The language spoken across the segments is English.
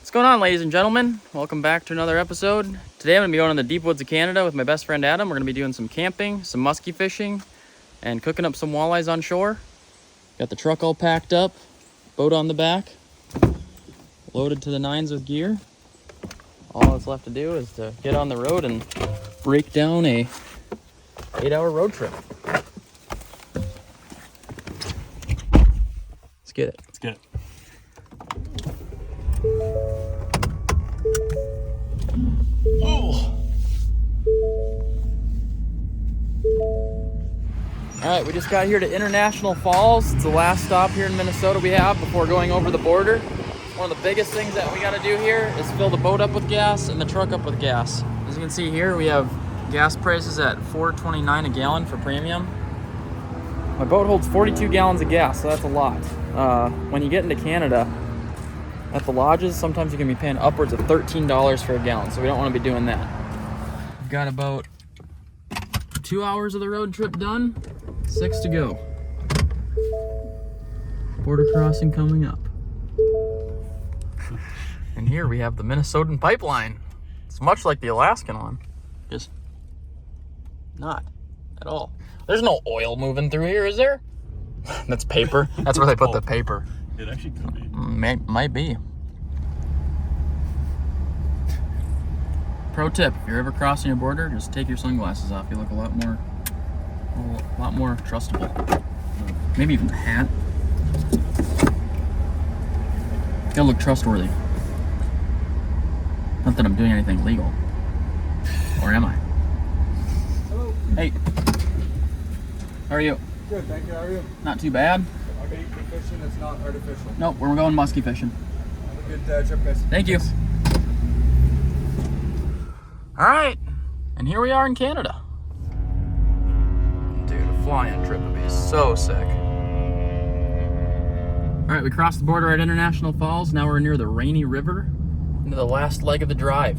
What's going on, ladies and gentlemen? Welcome back to another episode. Today I'm going to be going in the deep woods of Canada with my best friend Adam. We're going to be doing some camping, some musky fishing, and cooking up some walleyes on shore. Got the truck all packed up, boat on the back, loaded to the nines with gear. All that's left to do is to get on the road and break down a 8-hour road trip. Let's get it. Let's get it. Oh. All right, we just got here to International Falls. It's the last stop here in Minnesota we have before going over the border. One of the biggest things that we got to do here is fill the boat up with gas and the truck up with gas. As you can see here, we have gas prices at $4.29 a gallon for premium. My boat holds 42 gallons of gas, so that's a lot. When you get into Canada, at the lodges, sometimes you can be paying upwards of $13 for a gallon, so we don't want to be doing that. We've got about 2 hours of the road trip done, 6 to go. Border crossing coming up. And here we have the Minnesotan pipeline. It's much like the Alaskan one, just not at all. There's no oil moving through here, is there? That's paper. That's where they put the paper. It actually could be. Might be. Pro tip, if you're ever crossing a border, just take your sunglasses off. You look a lot more trustable. Maybe even a hat. Gotta look trustworthy. Not that I'm doing anything illegal. Or am I? Hello. Hey. How are you? Good, thank you. How are you? Not too bad. I'm going to eat fishing that's not artificial. Nope, we're going musky fishing. Have a good trip, guys. Thank you. All right, and here we are in Canada. Dude, a flying trip would be so sick. All right, we crossed the border at International Falls. Now we're near the Rainy River, into the last leg of the drive.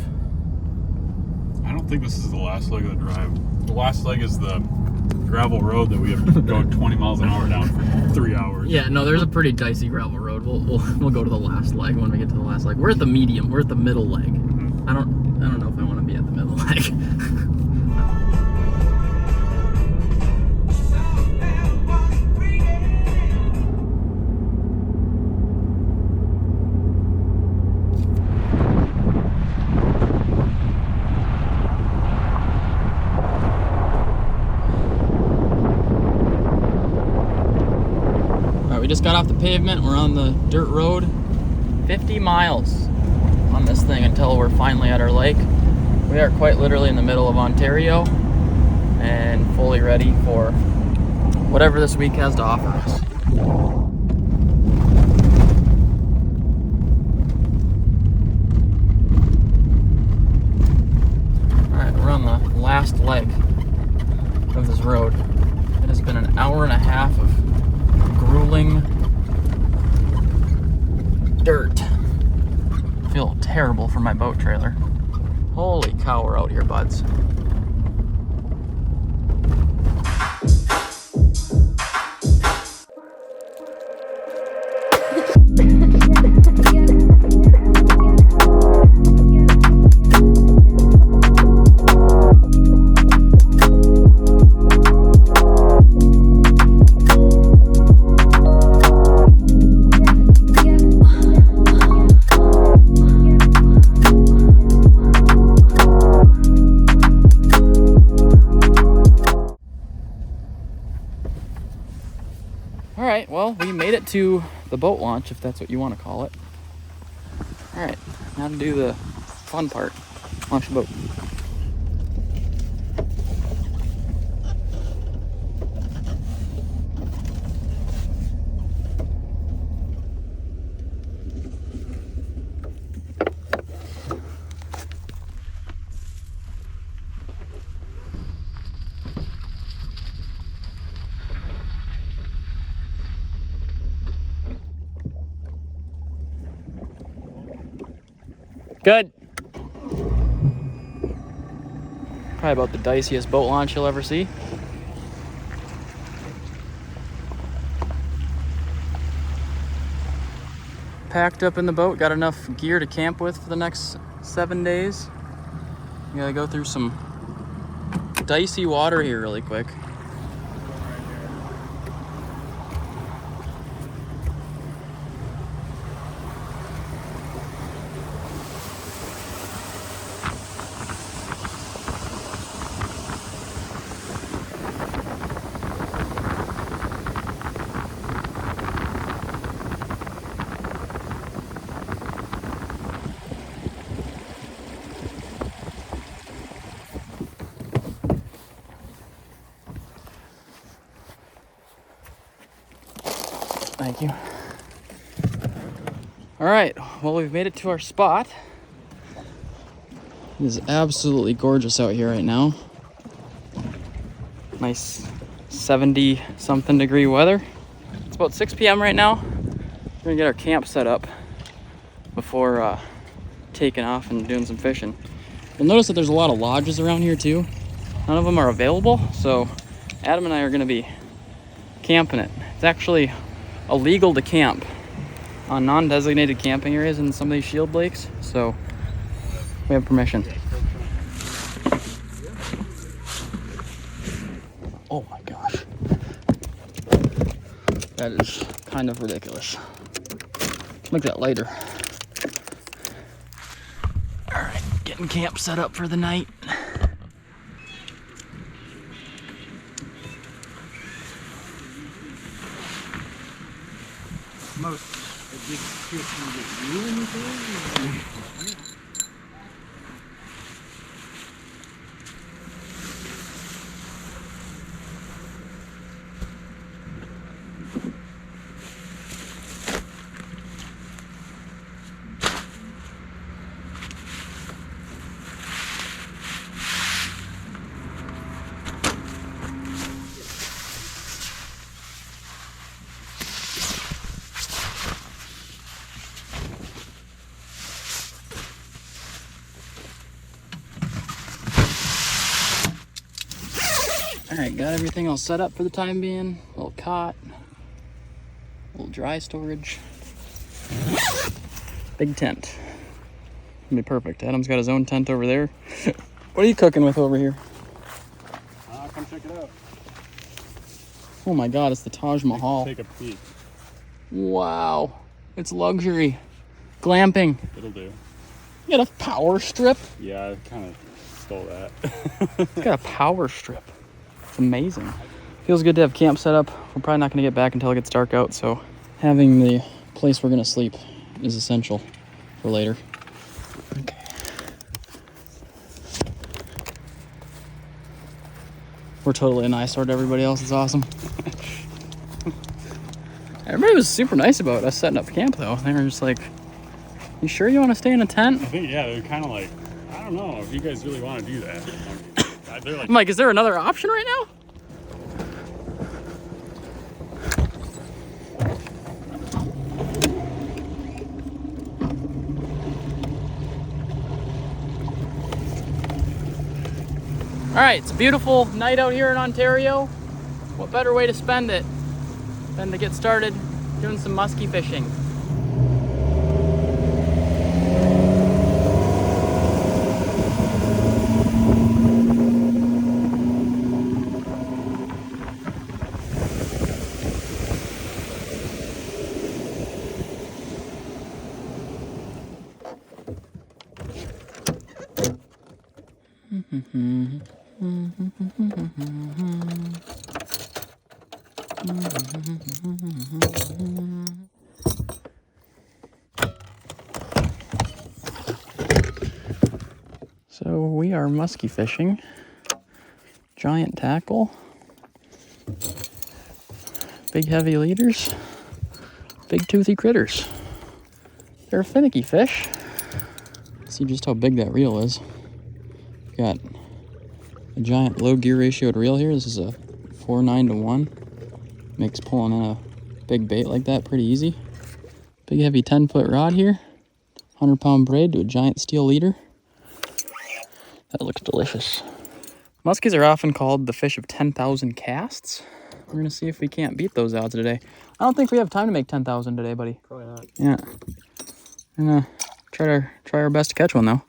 I don't think this is the last leg of the drive. The last leg is the gravel road that we have to go 20 miles an hour down for 3 hours. Yeah, no, there's a pretty dicey gravel road. We'll go to the last leg when we get to the last leg. We're at the medium. We're at the middle leg. I don't know if I want to be at the middle leg. We just got off the pavement. We're on the dirt road. 50 miles on this thing until we're finally at our lake. We are quite literally in the middle of Ontario and fully ready for whatever this week has to offer us. Alright, we're on the last leg of this road. It has been an hour and a half of grueling dirt. I feel terrible for my boat trailer. Holy cow, we're out here, buds. Alright, well, we made it to the boat launch, if that's what you want to call it. Alright, now to do the fun part. Launch the boat. Good. Probably about the diciest boat launch you'll ever see. packed up in the boat. Got enough gear to camp with for the next 7 days. We gotta go through some dicey water here really quick. Thank you. All right, well, we've made it to our spot. It is absolutely gorgeous out here right now. Nice 70-something degree weather. It's about 6 p.m. right now. We're gonna get our camp set up before taking off and doing some fishing. You'll notice that there's a lot of lodges around here too. None of them are available, so Adam and I are gonna be camping it. It's actually illegal to camp on non-designated camping areas in some of these shield lakes, so we have permission. Oh my gosh. That is kind of ridiculous. Make that lighter. All right, getting camp set up for the night. Most a big fish can get you anything? All right, got everything all set up for the time being. A little cot, a little dry storage, big tent. It'll be perfect. Adam's got his own tent over there. What are you cooking with over here? Come check it out. Oh my God, it's the Taj Mahal. Take a peek. Wow, it's luxury. Glamping. It'll do. You got a power strip? Yeah, I kind of stole that. It's got a power strip. It's amazing. Feels good to have camp set up. We're probably not gonna get back until it gets dark out, so having the place we're gonna sleep is essential for later. Okay. We're totally an eyesore to everybody else. It's awesome. Everybody was super nice about us setting up camp, though. They were just like, "You sure you want to stay in a tent?" I think, yeah, they're kind of like, I don't know if you guys really want to do that. They're like, I'm like, is there another option right now? All right, it's a beautiful night out here in Ontario. What better way to spend it than to get started doing some musky fishing? So we are musky fishing. Giant tackle. Big heavy leaders. Big toothy critters. They're a finicky fish. See just how big that reel is. Got a giant low gear ratioed reel here. This is a 4:9 to 1. Makes pulling in a big bait like that pretty easy. Big heavy 10-foot rod here. 100-pound braid to a giant steel leader. That looks delicious. Muskies are often called the fish of 10,000 casts. We're gonna see if we can't beat those odds today. I don't think we have time to make 10,000 today, buddy. Probably not. Yeah. We're gonna try our best to catch one though.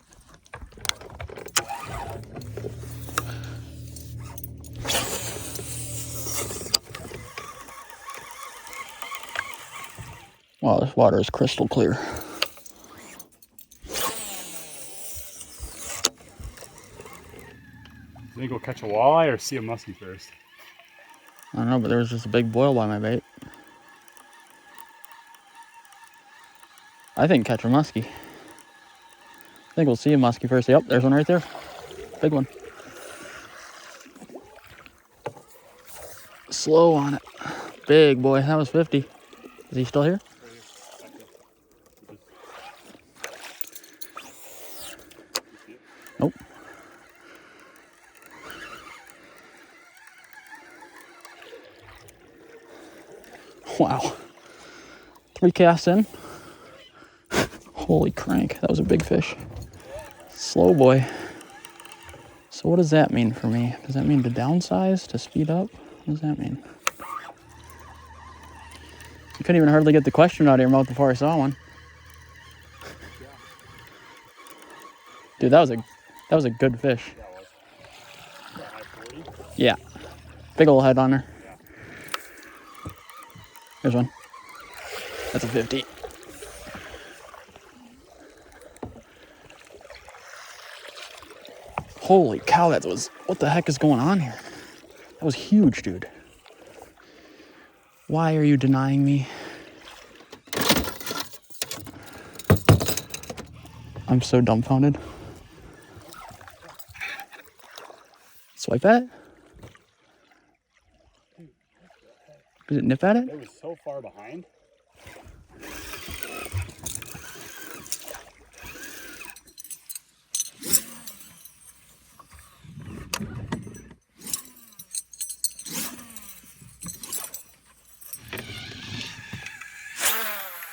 Wow, this water is crystal clear. Then go catch a walleye or see a musky first? I don't know, but there was just a big boil by my bait. I think catch a muskie. I think we'll see a muskie first. Yep, there's one right there. Big one. Slow on it. Big boy. That was 50. Is he still here? Nope. Wow. 3 casts in. Holy crank. That was a big fish. Slow boy. So what does that mean for me? Does that mean to downsize? To speed up? What does that mean? You couldn't even hardly get the question out of your mouth before I saw one. Dude, that was a good fish. Yeah. Big old head on her. There's one. That's a 50. Holy cow, that was, what the heck is going on here? That was huge, dude. Why are you denying me? I'm so dumbfounded. Swipe at it? Does it nip at it? It was so far behind.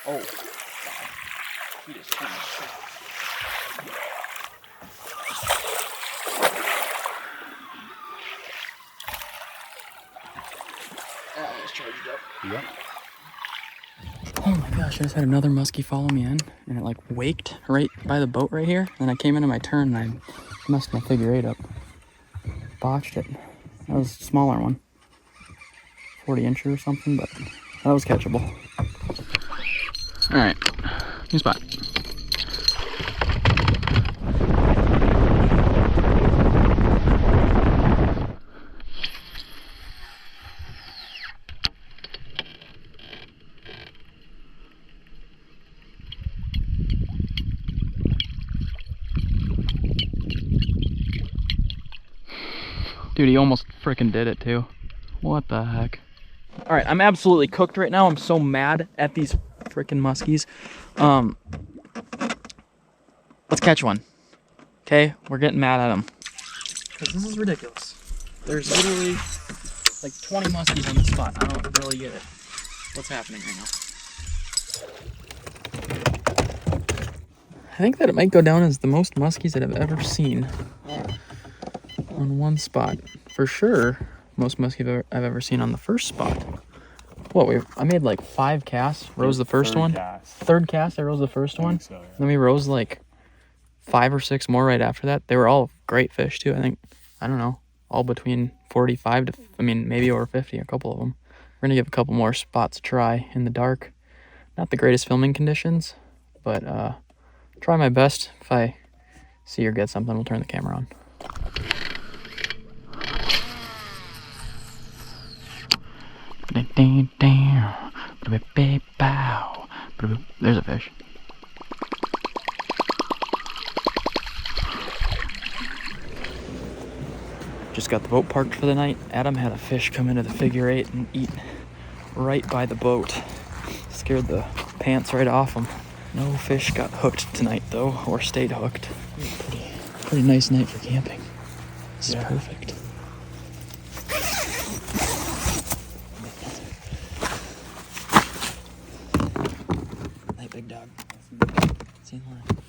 Oh. He just turned his shit. That was charged up. Yep. Oh my gosh, I just had another muskie follow me in, and it like waked right by the boat right here. Then I came into my turn and I messed my figure 8 up. Botched it. That was a smaller one. 40 incher or something, but that was catchable. Alright, new spot. Dude, he almost freaking did it too. What the heck? Alright, I'm absolutely cooked right now. I'm so mad at these freaking muskies. Let's catch one. Okay, we're getting mad at them. Because this is ridiculous. There's literally like 20 muskies on this spot. I don't really get it. What's happening right now? I think that it might go down as the most muskies that I've ever seen on one spot. For sure, most muskie I've ever seen on the first spot. What, I made like 5 casts, rose the first one. Third cast, I rose the first one. So, yeah. Then we rose like 5 or 6 more right after that. They were all great fish too. I think, I don't know, all between 45 to, I mean, maybe over 50, a couple of them. We're gonna give a couple more spots a try in the dark. Not the greatest filming conditions, but try my best. If I see or get something, we'll turn the camera on. There's a fish. Just got the boat parked for the night. Adam had a fish come into the figure 8 and eat right by the boat. Scared the pants right off him. No fish got hooked tonight though, or stayed hooked. Pretty nice night for camping. This is perfect. Hey, big dog. See you later.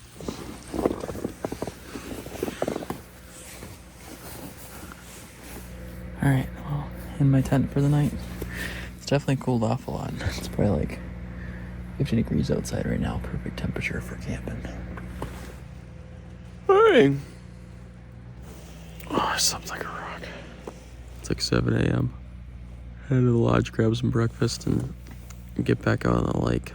Alright, well, in my tent for the night. It's definitely cooled off a lot. It's probably like, 50 degrees outside right now, perfect temperature for camping. Hey. Oh, I slept like a rock. It's like 7 a.m. Head to the lodge, grab some breakfast, and get back out on the lake.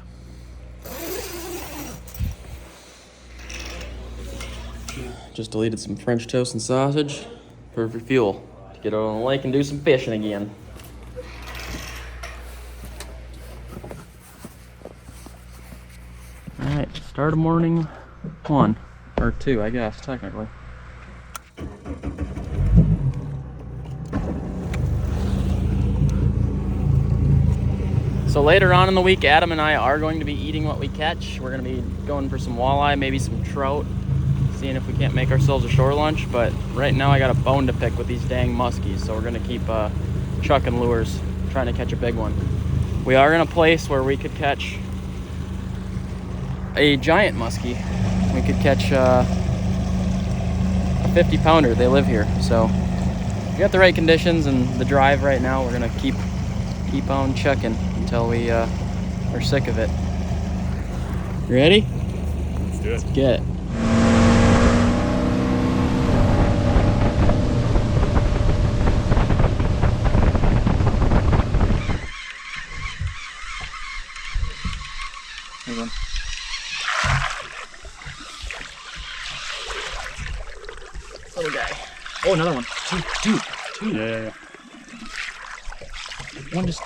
Just deleted some French toast and sausage. Perfect fuel to get out on the lake and do some fishing again. Alright, start of morning 1. Or 2, I guess, technically. So later on in the week, Adam and I are going to be eating what we catch. We're going to be going for some walleye, maybe some trout, seeing if we can't make ourselves a shore lunch. But right now I got a bone to pick with these dang muskies, so we're going to keep chucking lures, trying to catch a big one. We are in a place where we could catch a giant muskie. We could catch a 50-pounder. They live here, so we got the right conditions and the drive right now. We're gonna keep on chucking until we are sick of it. You ready? Let's do it. Let's get it. Here you go. Little guy. Oh, another one. Two. Yeah. One just.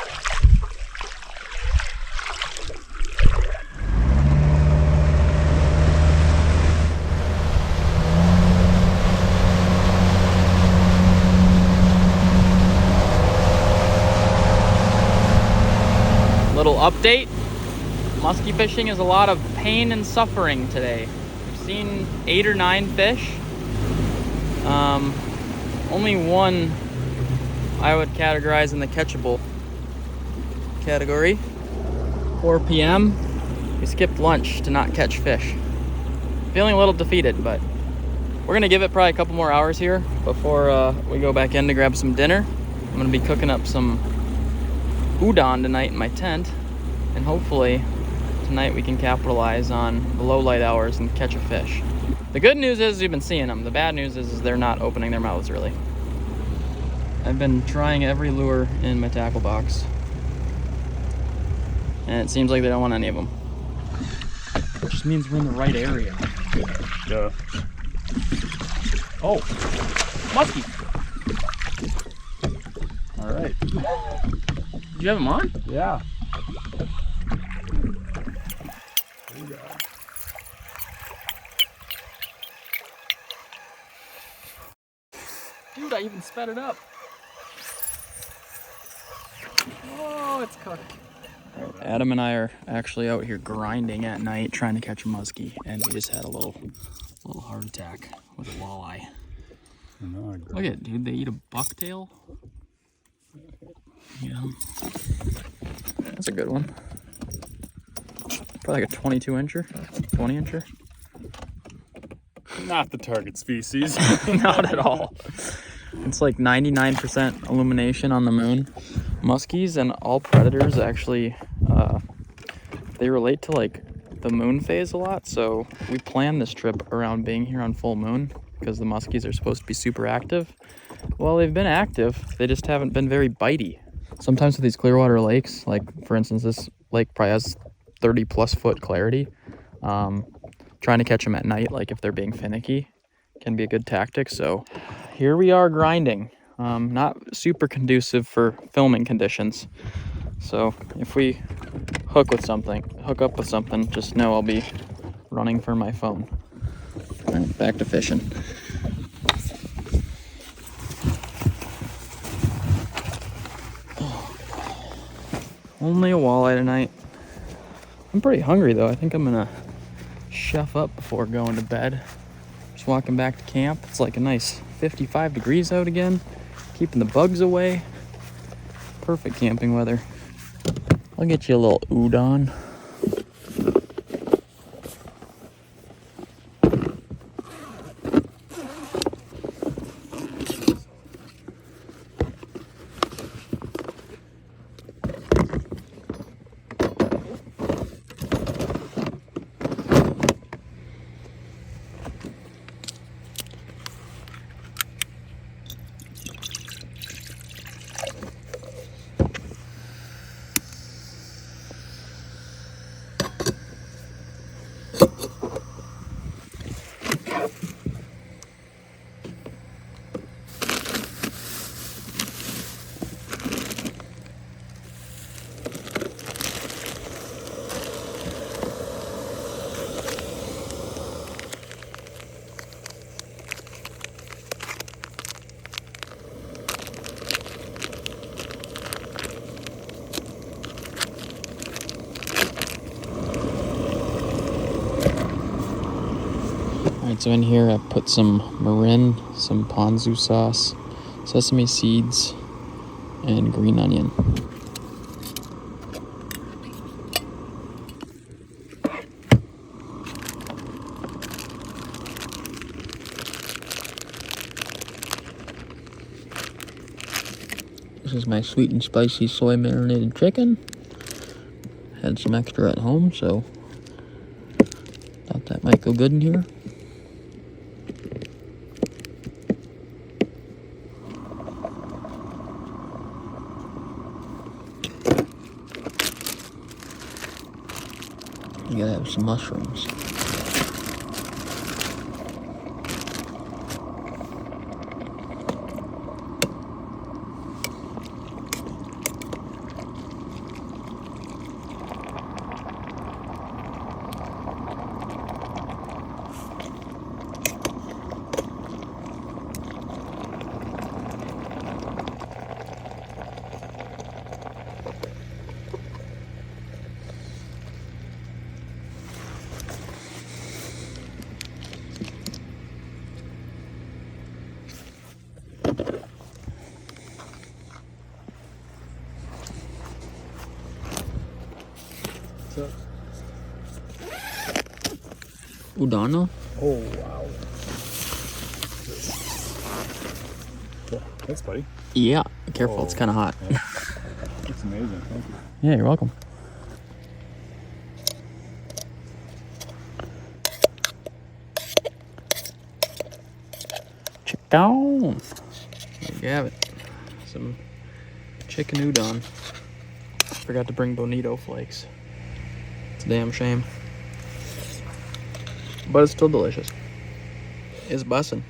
Little update. Musky fishing is a lot of pain and suffering today. We've seen 8 or 9 fish. Only one I would categorize in the catchable category. 4 p.m. We skipped lunch to not catch fish. Feeling a little defeated, but we're gonna give it probably a couple more hours here before we go back in to grab some dinner. I'm gonna be cooking up some udon tonight in my tent, and hopefully tonight we can capitalize on the low light hours and catch a fish. The good news is we've been seeing them. The bad news is they're not opening their mouths really. I've been trying every lure in my tackle box, and it seems like they don't want any of them. Which just means we're in the right area. Yeah. Oh, muskie. All right. Did you have them on? Yeah. Dude, I even sped it up. Oh, it's cooked. Adam and I are actually out here grinding at night trying to catch a muskie, and we just had a little heart attack with a walleye. Look at it, dude. They eat a bucktail. Yeah. That's a good one. Probably like a 22-incher, 20-incher. Not the target species. Not at all. It's like 99% illumination on the moon. Muskies and all predators actually, they relate to like the moon phase a lot. So we planned this trip around being here on full moon because the muskies are supposed to be super active. Well, they've been active. They just haven't been very bitey. Sometimes with these Clearwater lakes, like for instance, this lake probably has 30+ foot clarity. Trying to catch them at night, like if they're being finicky, can be a good tactic. So here we are grinding. Not super conducive for filming conditions. So if we hook up with something, just know I'll be running for my phone. All right, back to fishing. Only a walleye tonight. I'm pretty hungry though. I think I'm gonna chef up before going to bed. Just walking back to camp. It's like a nice 55 degrees out again, keeping the bugs away. Perfect camping weather. I'll get you a little udon. Alright, so in here I put some marin, some ponzu sauce, sesame seeds, and green onion. This is my sweet and spicy soy marinated chicken. Had some extra at home, so thought that might go good in here. You gotta have some mushrooms. Udano? Oh, wow. Cool. Thanks, buddy. Yeah, careful, it's Oh, kind of hot. yeah. That's amazing. Thank you. Yeah, you're welcome. Chicken. There you have it. Some chicken udon. Forgot to bring bonito flakes. It's a damn shame. But it's still delicious. It's bussin'.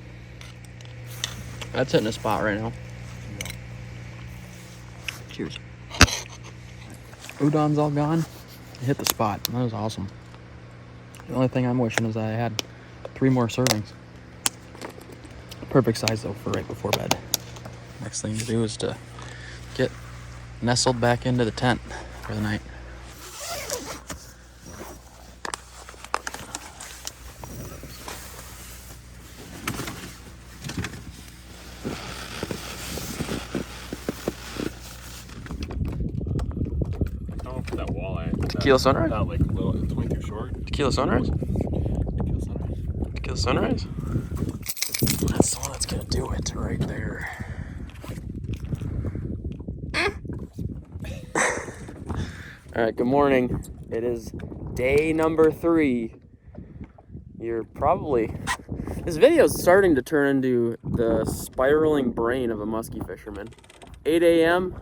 That's hitting a spot right now. Cheers. Udon's all gone. It hit the spot. That was awesome. The only thing I'm wishing is that I had 3 more servings. Perfect size though for right before bed. Next thing to do is to get nestled back into the tent for the night. That walleye. Tequila sunrise? That like little, it's way too short. Tequila sunrise? Tequila sunrise. Tequila sunrise? That's the one that's gonna do it right there. Alright, good morning. It is day number 3. You're probably... This video is starting to turn into the spiraling brain of a musky fisherman. 8 a.m.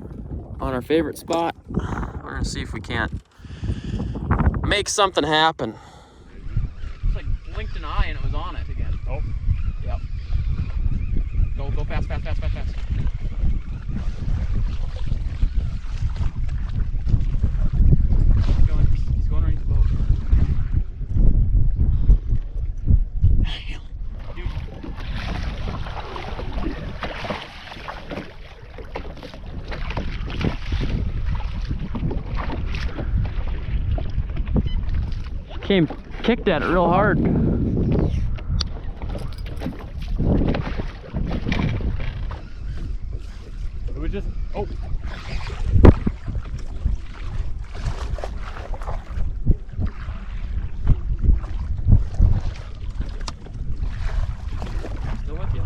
on our favorite spot. We're gonna see if we can't make something happen. It's like blinked an eye and it was on it again. Oh. Yep. Go fast, fast, fast, fast, fast. He's going underneath the boat. Dude. Came, kicked at it real hard. It was just, oh. Still with you.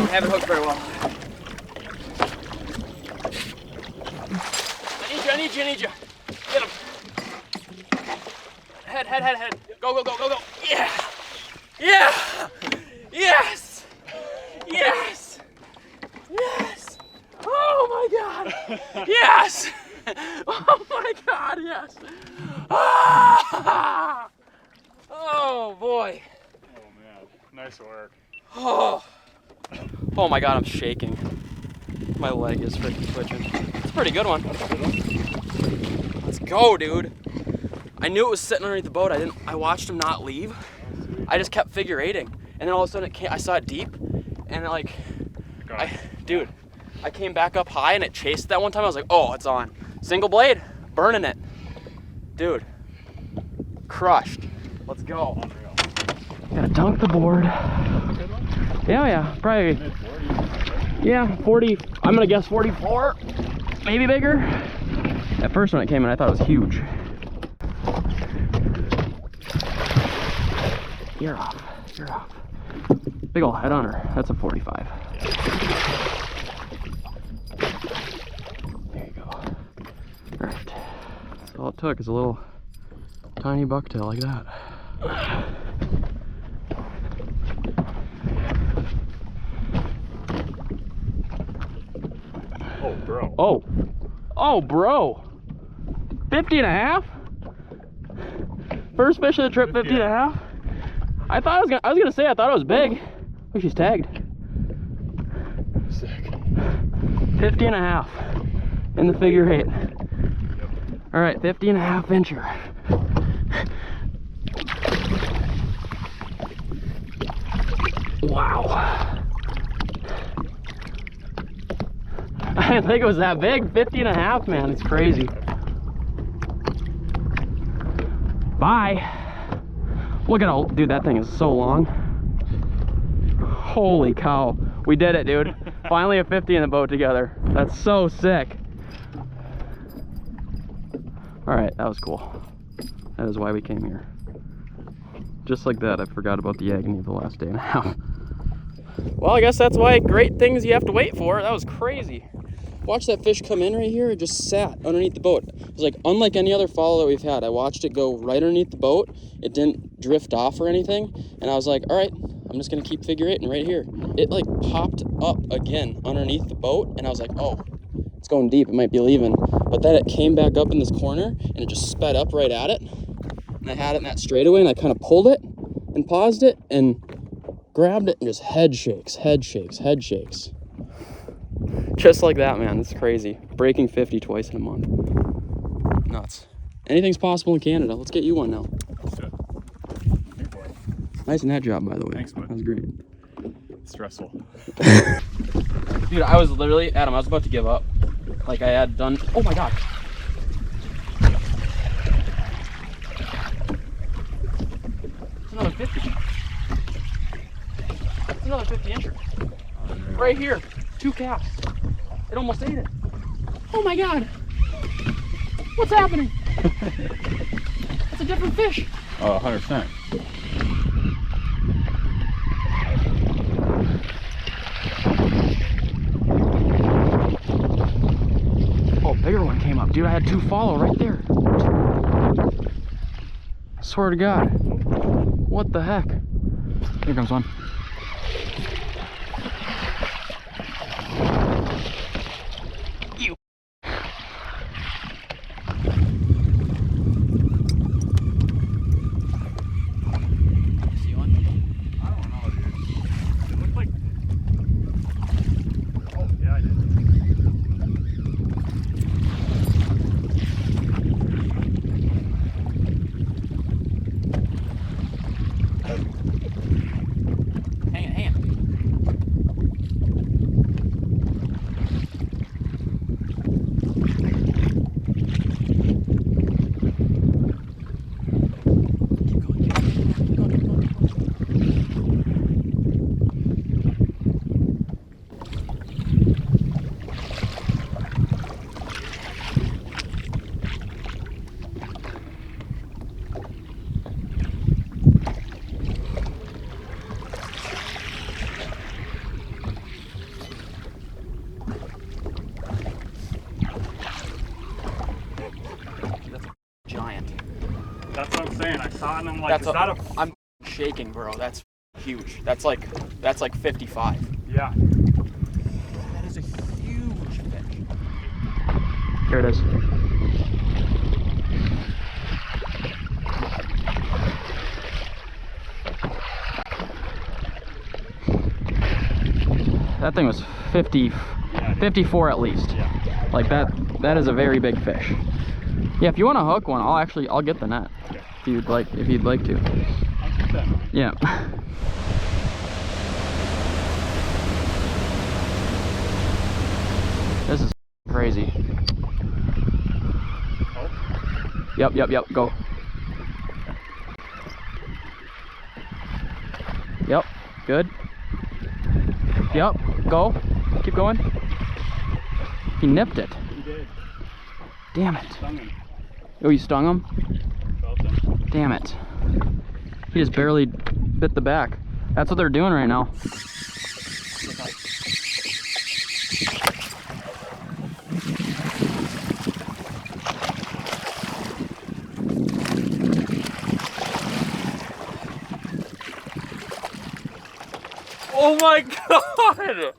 haven't hooked very well. I need you. Get him. Head. Go. Yeah. Yes. Oh my God. Yes. Oh my God, yes. Ah! Oh boy. Oh man, nice work. Oh my God, I'm shaking. My leg is freaking twitching. It's a pretty good one. Let's go, dude. I knew it was sitting underneath the boat. I watched him not leave. I just kept figure eighting. And then all of a sudden I saw it deep and I came back up high and it chased that one time. I was like, oh, it's on. Single blade, burning it. Dude, crushed. Let's go. Unreal. Gotta dunk the board. Yeah, probably. Yeah, 40, I'm gonna guess 44, maybe bigger. At first when it came in, I thought it was huge. You're off. Big ol' head on her, that's a 45. There you go. All right, that's all it took is a little tiny bucktail like that. Oh, bro. Oh, bro. 50 and a half? First fish of the trip, 50 and a half? I thought I was gonna say I thought it was big. Oh, she's tagged. Sick. 50 and a half in the figure eight. All right, 50 and a half incher. Wow. I didn't think it was that big. 50 and a half, man. It's crazy. Bye. Look at how, dude, that thing is so long. Holy cow. We did it, dude. Finally a 50 in the boat together. That's so sick. All right, that was cool. That is why we came here. Just like that, I forgot about the agony of the last day and a half. Well, I guess that's why great things you have to wait for. That was crazy. Watch that fish come in right here. It just sat underneath the boat. It was like unlike any other follow that we've had. I watched it go right underneath the boat. It didn't drift off or anything. And I was like, all right, I'm just gonna keep figure eighting right here. It like popped up again underneath the boat. And I was like, oh, it's going deep. It might be leaving. But then it came back up in this corner and it just sped up right at it. And I had it in that straightaway and I kind of pulled it and paused it and grabbed it and just head shakes. Just like that, man. It's crazy. Breaking 50 twice in a month. Nuts. Anything's possible in Canada. Let's get you one now. Shit. Nice net job, by the way. Thanks, bud. That was great. Stressful. Dude, I was literally, Adam, I was about to give up. Like I had done, oh my God. It's another 50. It's another 50 incher. Right here, 2 casts. It almost ate it. Oh my God. What's happening? It's a different fish. Oh, 100%. Oh, bigger one came up. Dude, I had 2 follow right there. I swear to God. What the heck? Here comes one. You. See one? I don't know, dude. It looked like... Oh, yeah, I did. Hang it. saw it and I'm like, That's is that a... I'm shaking, bro. That's huge. That's like 55. Yeah. That is a huge fish. Here it is. That thing was 54 at least. Yeah. Like that is a very big fish. Yeah, if you want to hook one, I'll get the net. If you'd like to. Yeah. This is crazy. Oh. Yep, go. Yep, good. Yep, go. Keep going. He nipped it. He did. Damn it. Stung him. Oh, you stung him? Felt him. Damn it. He just barely bit the back. That's what they're doing right now. Oh my god!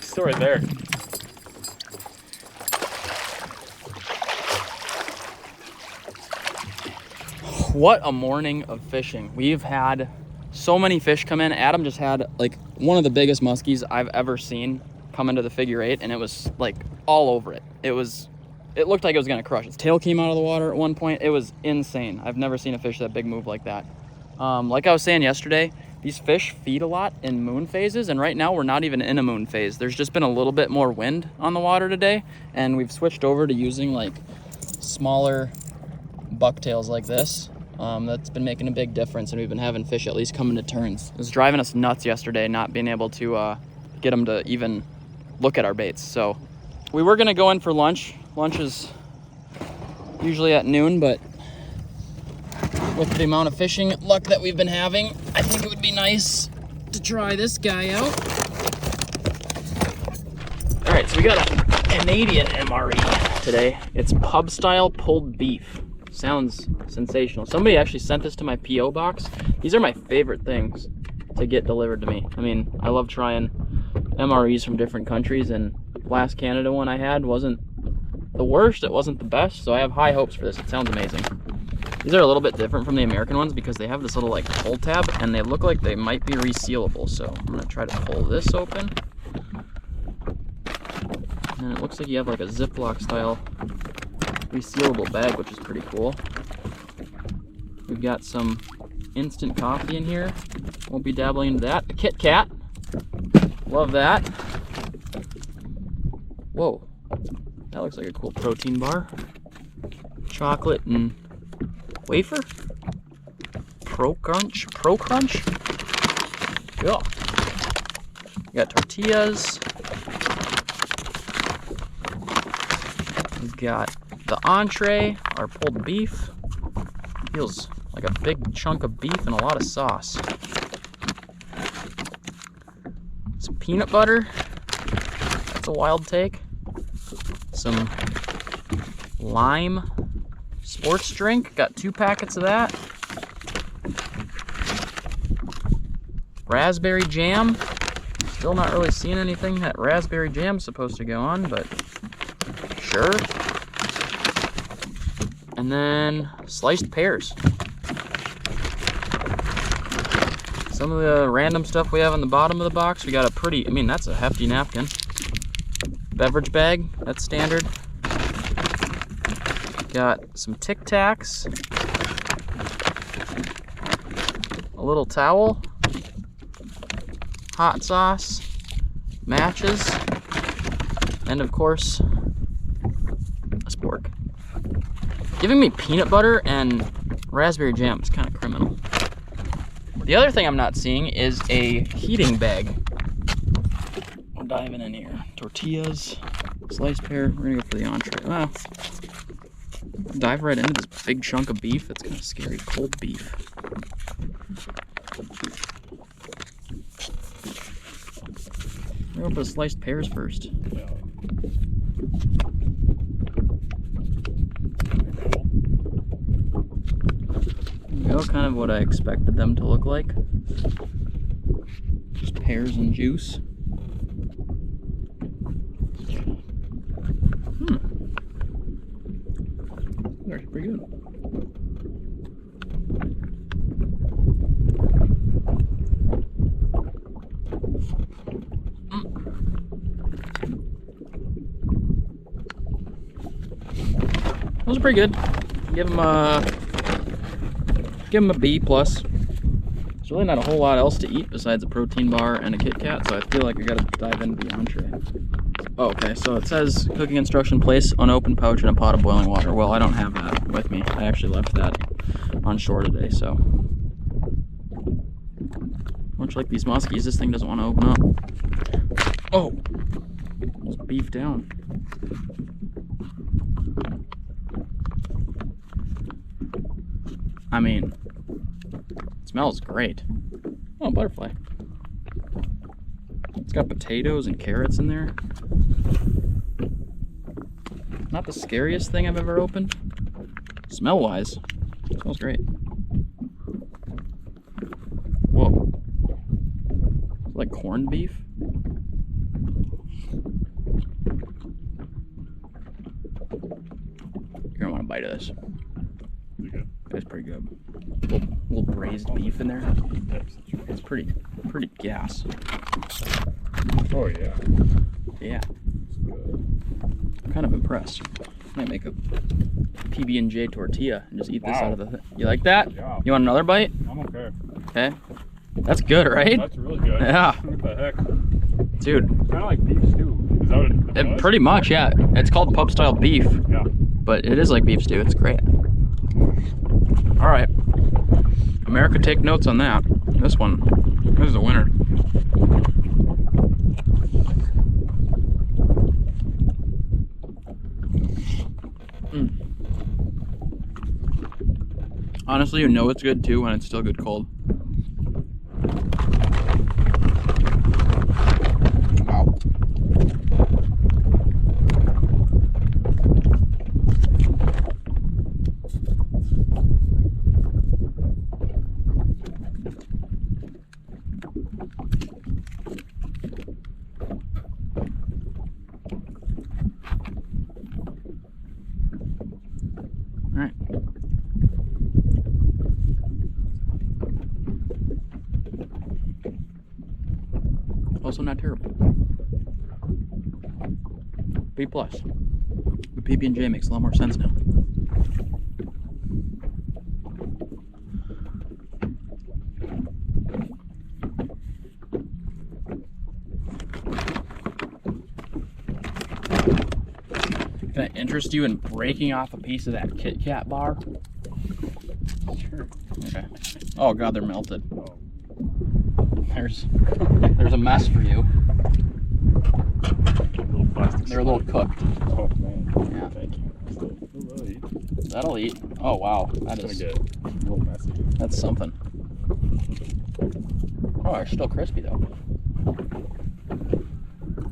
Still right there. What a morning of fishing. We've had so many fish come in. Adam just had like one of the biggest muskies I've ever seen come into the figure eight, and it was like all over it. It looked like it was gonna crush. Its tail came out of the water at one point. It was insane. I've never seen a fish that big move like that. Like I was saying yesterday, these fish feed a lot in moon phases, and right now we're not even in a moon phase. There's just been a little bit more wind on the water today, and we've switched over to using like smaller bucktails like this. That's been making a big difference, and we've been having fish at least coming to turns. It was driving us nuts yesterday not being able to get them to even look at our baits. So we were gonna go in for lunch. Lunch is usually at noon, but with the amount of fishing luck that we've been having, I think it would be nice to try this guy out. All right, so we got a Canadian MRE today. It's pub style pulled beef. Sounds sensational. Somebody actually sent this to my P.O. box. These are my favorite things to get delivered to me. I mean, I love trying MREs from different countries, and last Canada one I had wasn't the worst, it wasn't the best, so I have high hopes for this. It sounds amazing. These are a little bit different from the American ones because they have this little like pull tab, and they look like they might be resealable. So I'm gonna try to pull this open. And it looks like you have like a Ziploc style resealable bag, which is pretty cool. We've got some instant coffee in here. Won't be dabbling into that. A Kit Kat. Love that. Whoa. That looks like a cool protein bar. Chocolate and wafer? Pro Crunch? Yeah. We got tortillas. We've got the entree, our pulled beef. Feels like a big chunk of beef and a lot of sauce. Some peanut butter. That's a wild take. Some lime sports drink. Got 2 packets of that. Raspberry jam. Still not really seeing anything that raspberry jam's supposed to go on, but sure. And then sliced pears. Some of the random stuff we have on the bottom of the box. We got a pretty, I mean, that's a hefty napkin. Beverage bag, that's standard. Got some Tic Tacs. A little towel. Hot sauce. Matches. And of course, a spork. Giving me peanut butter and raspberry jam is kind of criminal. The other thing I'm not seeing is a heating bag. We're diving in here. Tortillas, sliced pear. We're gonna go for the entree. Well, dive right into this big chunk of beef. That's kind of scary. Cold beef. We're going for the sliced pears first. kind of what I expected them to look like. Just pears and juice. They're actually pretty good. Those are pretty good. Give them a B+. There's really not a whole lot else to eat besides a protein bar and a Kit Kat, so I feel like I gotta dive into the entree. Oh, okay, so it says cooking instruction: place unopened pouch in a pot of boiling water. Well, I don't have that with me. I actually left that on shore today, so. Much like these muskies, this thing doesn't want to open up. Oh! Almost beef down. I mean, it smells great. Oh, butterfly. It's got potatoes and carrots in there. Not the scariest thing I've ever opened. Smell-wise, it smells great. Whoa. It's like corned beef. You're gonna want a bite of this. It's pretty good. Little braised beef in there. It's pretty gas. Oh yeah. Yeah. I'm kind of impressed. Might make a PB&J tortilla and just eat this out of the thing. You like that? Yeah. You want another bite? I'm okay. Okay. That's good, right? That's really good. Yeah. What the heck? Dude. Kind of like beef stew. Is that what it was? Pretty much, yeah. It's called pub style beef. Yeah. But it is like beef stew. It's great. All right. America, take notes on that. This is a winner. Honestly, you know it's good too when it's still good cold. Wow. All right. Also not terrible. B+. The PB&J makes a lot more sense now. Can I interest you in breaking off a piece of that Kit Kat bar? Sure. Okay. Oh god, they're melted. Oh. There's a mess for you. Little plastic. They're a little cooked. Oh man. Yeah. Thank you. That'll eat. That'll eat. Oh wow, that It's is. gonna get a little messy. That's something. Oh, they're still crispy though.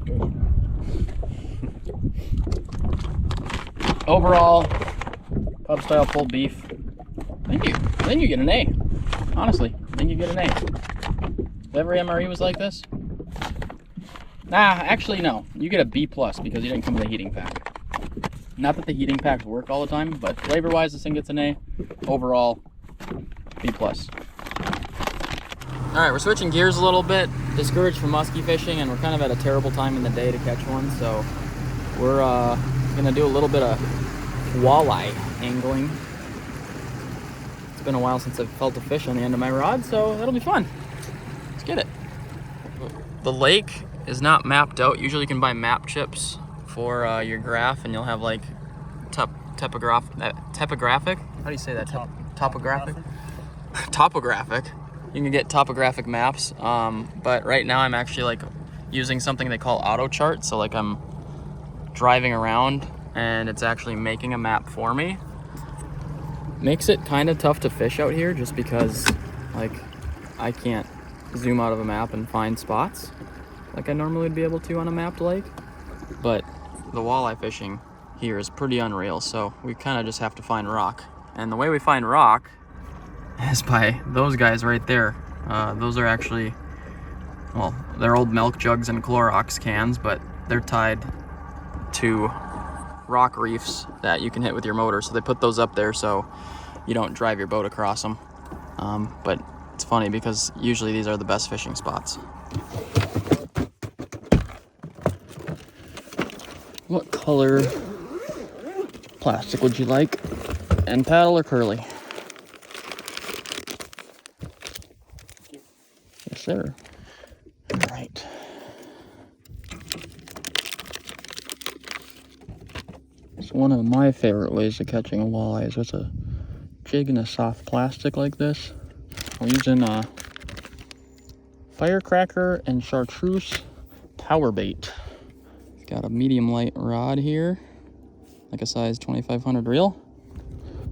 Good. Overall, pub style pulled beef. Thank you. Then you get an A. Honestly, then you get an A. If every MRE was like this? Nah, actually no. You get a B+ because you didn't come with a heating pack. Not that the heating packs work all the time, but flavor-wise, this thing gets an A. Overall, B+. All right, we're switching gears a little bit. Discouraged from musky fishing, and we're kind of at a terrible time in the day to catch one, so we're gonna do a little bit of walleye angling. It's been a while since I've felt a fish on the end of my rod, so that'll be fun. Let's get it. The lake is not mapped out. Usually you can buy map chips for your graph, and you'll have like topographic. How do you say that? Topographic. Topographic. You can get topographic maps, but right now I'm actually like using something they call auto chart. So like I'm driving around and it's actually making a map for me. Makes it kind of tough to fish out here just because like I can't zoom out of a map and find spots like I normally would be able to on a mapped lake. But the walleye fishing here is pretty unreal, so we kind of just have to find rock. And the way we find rock is by those guys right there. Those are actually, well, they're old milk jugs and Clorox cans, but they're tied to rock reefs that you can hit with your motor. So they put those up there so you don't drive your boat across them. But it's funny because usually these are the best fishing spots. What color plastic would you like? End paddle or curly? Yes, sir. All right. It's one of my favorite ways of catching a walleye is with a jig and a soft plastic like this. We're using a firecracker and chartreuse power bait. Got a medium light rod here, like a size 2500 reel.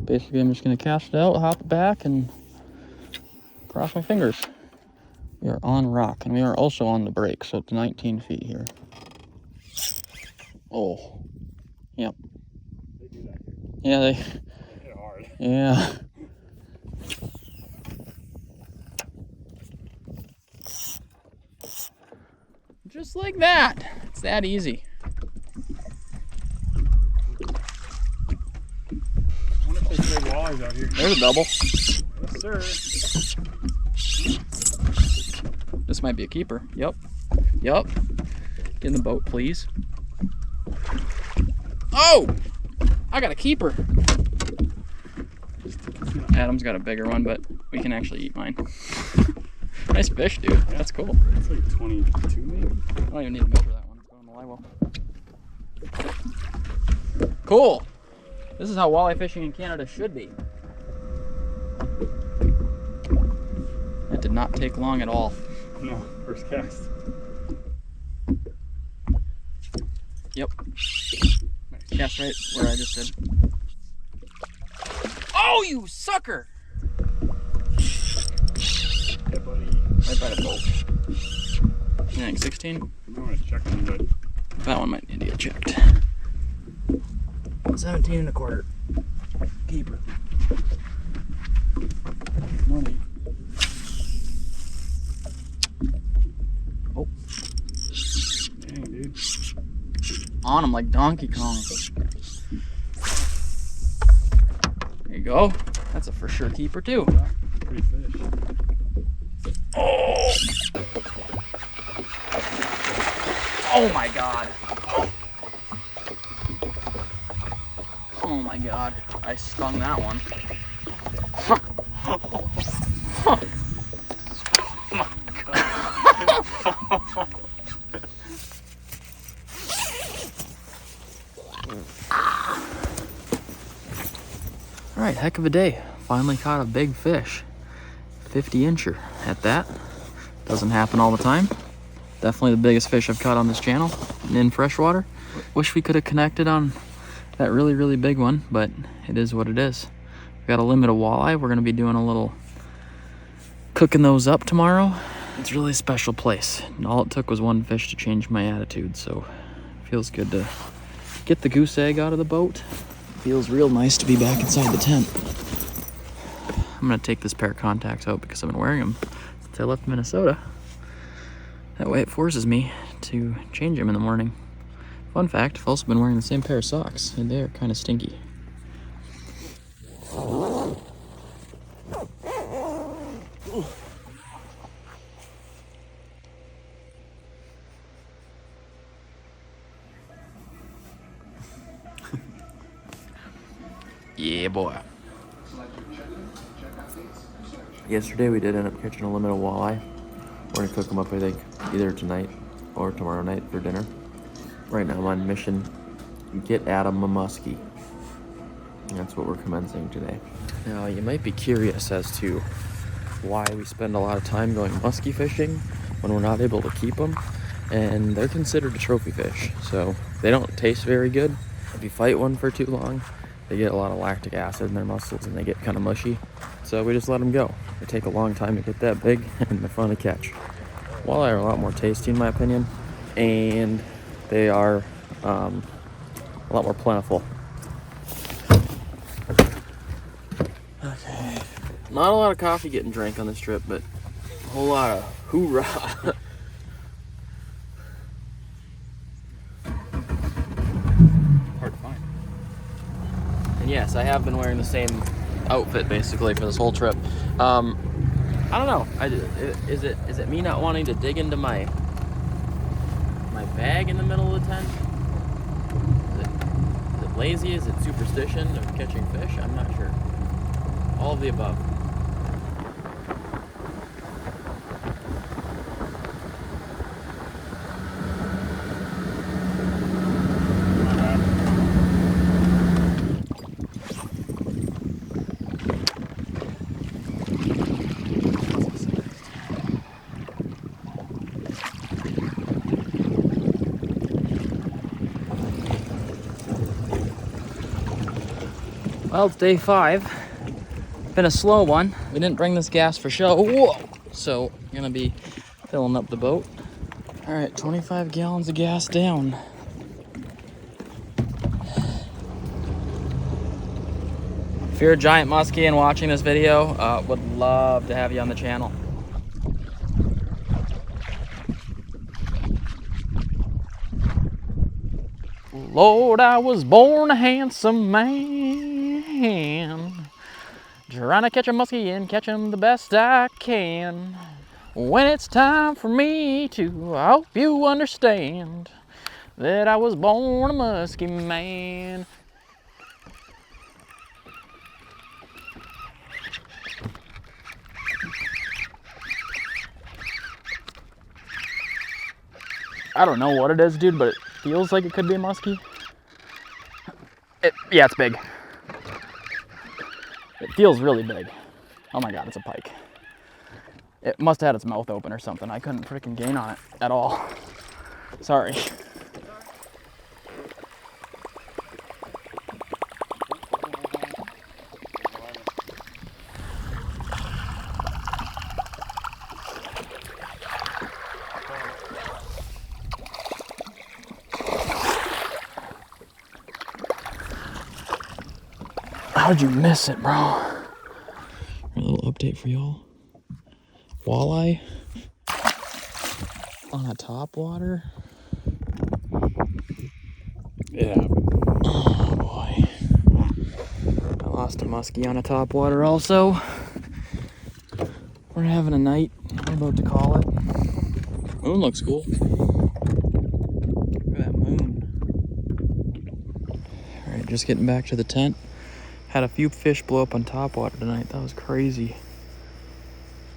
Basically, I'm just gonna cast it out, hop it back, and cross my fingers. We are on rock, and we are also on the break, so it's 19 feet here. Oh, yep. They do that here. Yeah, they They hit it hard. yeah. Just like that. It's that easy. I wonder if they say walleyes out here. There's a double. Yes, sir. This might be a keeper. Yep. Yep. Get in the boat, please. Oh! I got a keeper. Adam's got a bigger one, but we can actually eat mine. Nice fish, dude. That's cool. It's like 22 maybe. I don't even need to measure that one. It's going on the live well. Cool. This is how walleye fishing in Canada should be. That did not take long at all. No, first cast. Yep. Cast right where I just did. Oh, you sucker! Yeah, buddy. Right by the boat. You think 16? I'm gonna check them, but That one might need to get checked. 17 and a quarter. Keeper. money. Oh. Dang, dude. On him like Donkey Kong. There you go. That's a for sure keeper too. Yeah, pretty fish. Oh! Oh my god. Oh my god. I stung that one. Alright, heck of a day. Finally caught a big fish. 50-incher at that. Doesn't happen all the time. Definitely the biggest fish I've caught on this channel in freshwater. Wish we could have connected on that really, really big one, but it is what it is. We've got a limit of walleye. We're going to be doing a little cooking those up tomorrow. It's a really special place. And all it took was one fish to change my attitude, so it feels good to get the goose egg out of the boat. Feels real nice to be back inside the tent. I'm going to take this pair of contacts out because I've been wearing them since I left Minnesota. That way it forces me to change them in the morning. Fun fact, I've also been wearing the same pair of socks, and they are kind of stinky. Yeah, boy. Yesterday we did end up catching a limit of walleye. We're gonna cook them up, I think, either tonight or tomorrow night for dinner. Right now I'm on mission, get Adam a musky. And that's what we're commencing today. Now you might be curious as to why we spend a lot of time going musky fishing when we're not able to keep them. And they're considered a trophy fish, so they don't taste very good. If you fight one for too long, they get a lot of lactic acid in their muscles and they get kind of mushy. So we just let them go. They take a long time to get that big and they're fun to catch. Walleye are a lot more tasty in my opinion, and they are a lot more plentiful. Okay, Not a lot of coffee getting drank on this trip, but a whole lot of hoorah. Hard to find. And yes, I have been wearing the same outfit basically for this whole trip. I don't know. Is it me not wanting to dig into my bag in the middle of the tent? Is it lazy? Is it superstition of catching fish? I'm not sure. All of the above. Well, it's day 5. Been a slow one. We didn't bring this gas for show. Whoa! So, gonna be filling up the boat. All right, 25 gallons of gas down. If you're a giant muskie and watching this video, would love to have you on the channel. Lord, I was born a handsome man, trying to catch a muskie and catch him the best I can. When it's time for me to, I hope you understand that I was born a muskie man. I don't know what it is, dude, but it feels like it could be a muskie. Yeah, it's big. It feels really big. Oh my God, it's a pike. It must have had its mouth open or something. I couldn't freaking gain on it at all. Sorry. How'd you miss it, bro? A little update for y'all. Walleye on a top water. Yeah. Oh boy. I lost a muskie on a top water also. We're having a night, we're about to call it. Moon looks cool. Look at that moon. Alright, just getting back to the tent. Had a few fish blow up on top water tonight. That was crazy.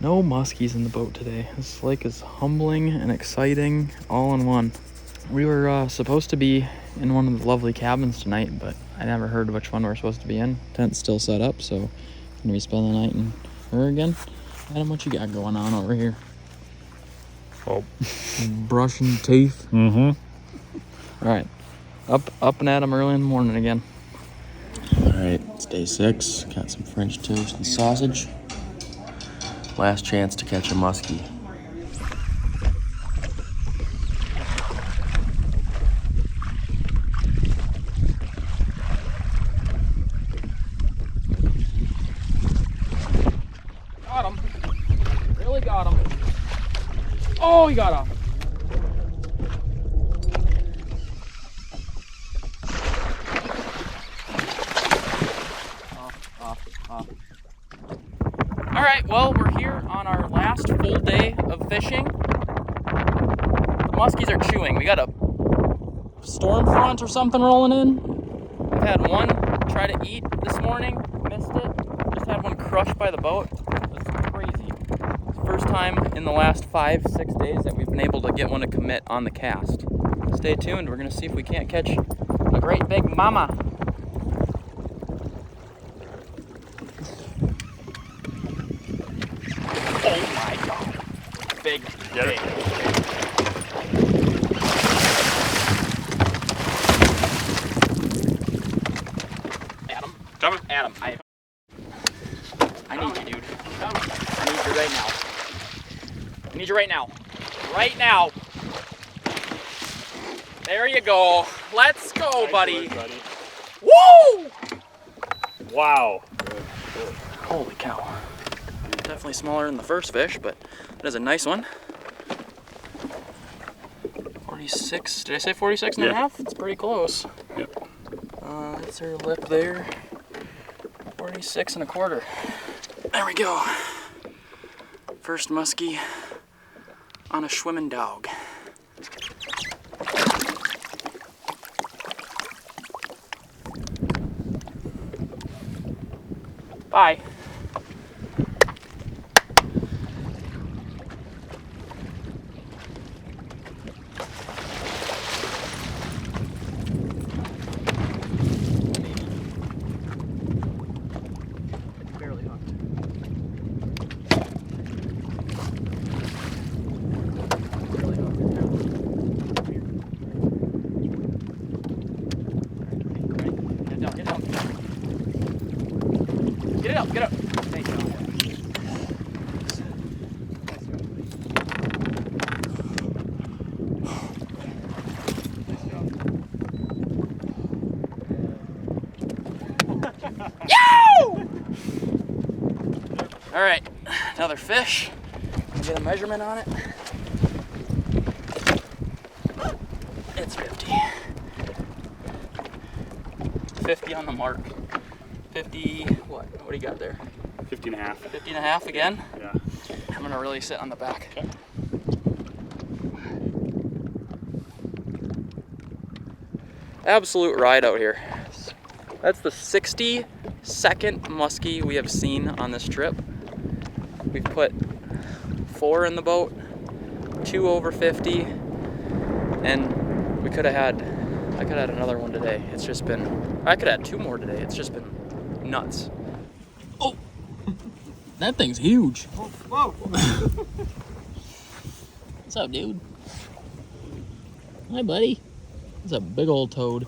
No muskies in the boat today. This lake is humbling and exciting all in one. We were supposed to be in one of the lovely cabins tonight, but I never heard which one we're supposed to be in. Tent's still set up, so gonna be spending the night in her again. Adam, what you got going on over here? Oh. Brushing teeth. Mm-hmm. All right, up and at 'em early in the morning again. All right, it's day 6. Got some French toast and sausage. Last chance to catch a muskie. Got him. Really got him. Oh, he got off. Off. All right, well, we're here on our last full day of fishing. The muskies are chewing. We got a storm front or something rolling in. We've had one try to eat this morning, missed it. Just had one crushed by the boat. It's crazy. It's the first time in the last 5-6 days that we've been able to get one to commit on the cast. Stay tuned. We're gonna see if we can't catch a great big mama. Oh my God. Big. Get it. Adam, I need you, dude. I need you right now. I need you right now. Right now. There you go. Let's go, buddy. Woo! Wow. Holy cow. Definitely smaller than the first fish, but that is a nice one. 46, did I say 46 and a half? It's pretty close. Yep. That's her lip there. 46 and a quarter. There we go. First muskie on a swimming dog. Bye. Barely hooked. Barely hooked. Get down, get down. Get it up, get up. There you go. All right, another fish. Get a measurement on it. It's 50. 50 on the mark. 50, what? What do you got there? 50 and a half. 50 and a half again? Yeah. I'm gonna really sit on the back. Okay. Absolute ride out here. That's the 62nd muskie we have seen on this trip. We've put 4 in the boat, 2 over 50, and we could have had, I could have had another one today. It's just been, I could have had 2 more today. It's just been nuts. Oh, that thing's huge. Whoa! What's up, dude? Hi, buddy. That's a big old toad.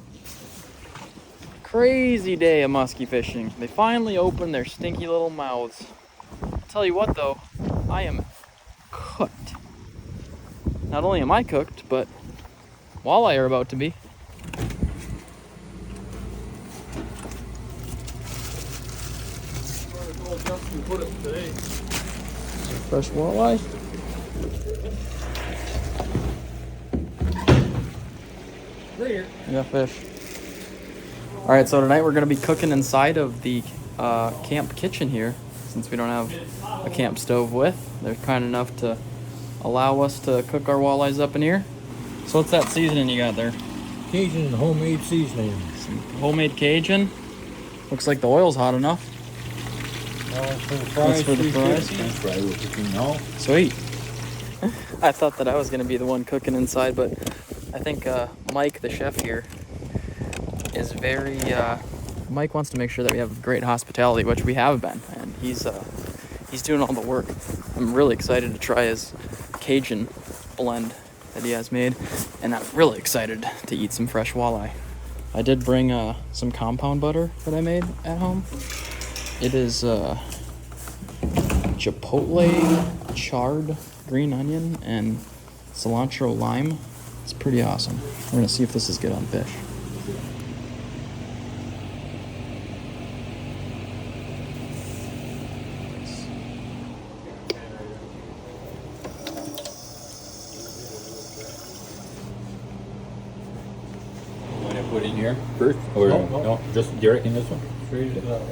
Crazy day of muskie fishing. They finally opened their stinky little mouths. I'll tell you what though, I am cooked. Not only am I cooked, but walleye are about to be. Fresh walleye. Clear. We got fish. All right, so tonight we're gonna be cooking inside of the camp kitchen here, since we don't have a camp stove with. They're kind enough to allow us to cook our walleyes up in here. So what's that seasoning you got there? Cajun homemade seasoning. Some homemade Cajun. Looks like the oil's hot enough. For the fries. That's for the fries. Fry we're cooking now. Sweet. I thought that I was gonna be the one cooking inside, but I think Mike, the chef here, is very, Mike wants to make sure that we have great hospitality, which we have been, and he's doing all the work. I'm really excited to try his Cajun blend that he has made, and I'm really excited to eat some fresh walleye. I did bring some compound butter that I made at home. It is chipotle, charred green onion, and cilantro lime. It's pretty awesome. We're gonna see if this is good on fish. Want to put in here first, or no, just direct in this one? Straight it up.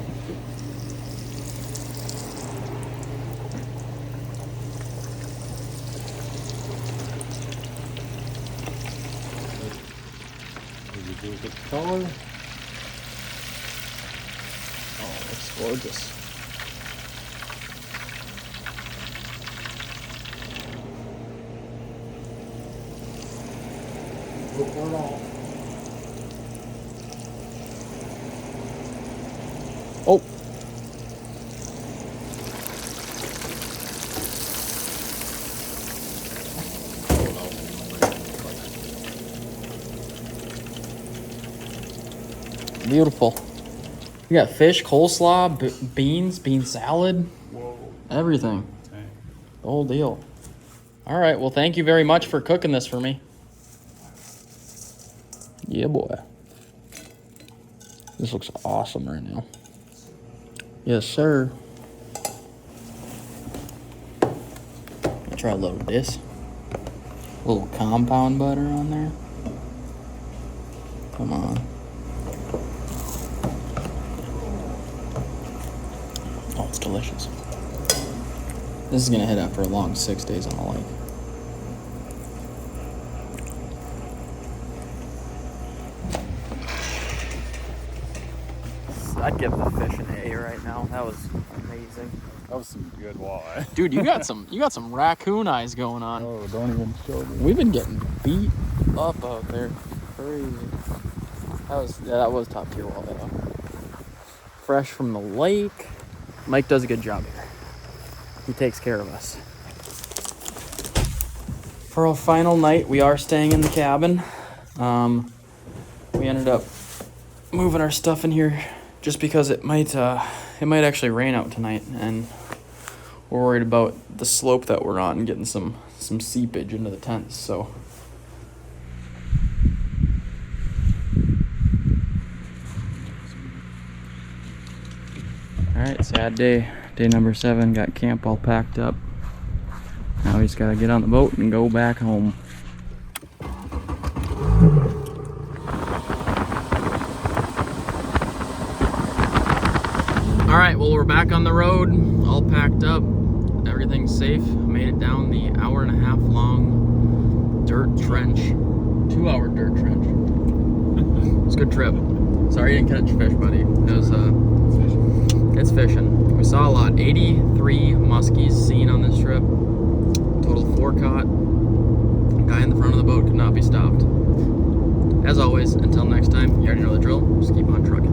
The color. Oh, it's gorgeous. Oh. Beautiful. We got fish, coleslaw, beans, bean salad, everything. Okay. The whole deal. All right, well, thank you very much for cooking this for me. Yeah, boy. This looks awesome right now. Yes, sir. try a load of this. A little compound butter on there. Come on. Oh, it's delicious. This is gonna hit after a long 6 days on the lake. I'd give the fish an A right now. That was amazing. That was some good walleye. Dude, you got some raccoon eyes going on. Oh, don't even show me. We've been getting beat up out there. Crazy. That was top tier walleye though. Fresh from the lake. Mike does a good job here. He takes care of us. For our final night, we are staying in the cabin. We ended up moving our stuff in here just because it might actually rain out tonight, and we're worried about the slope that we're on and getting some seepage into the tents. So all right, sad day number 7. Got camp all packed up. Now we just gotta get on the boat and go back home. All right, well, we're back on the road, all packed up. Everything's safe. Made it down the 1.5-hour long dirt trench, 2-hour dirt trench. It was a good trip. Sorry you didn't catch fish, buddy. It was it's fishing. We saw a lot. 83 muskies seen on this trip. Total 4 caught. Guy in the front of the boat could not be stopped. As always, until next time, you already know the drill. Just keep on trucking.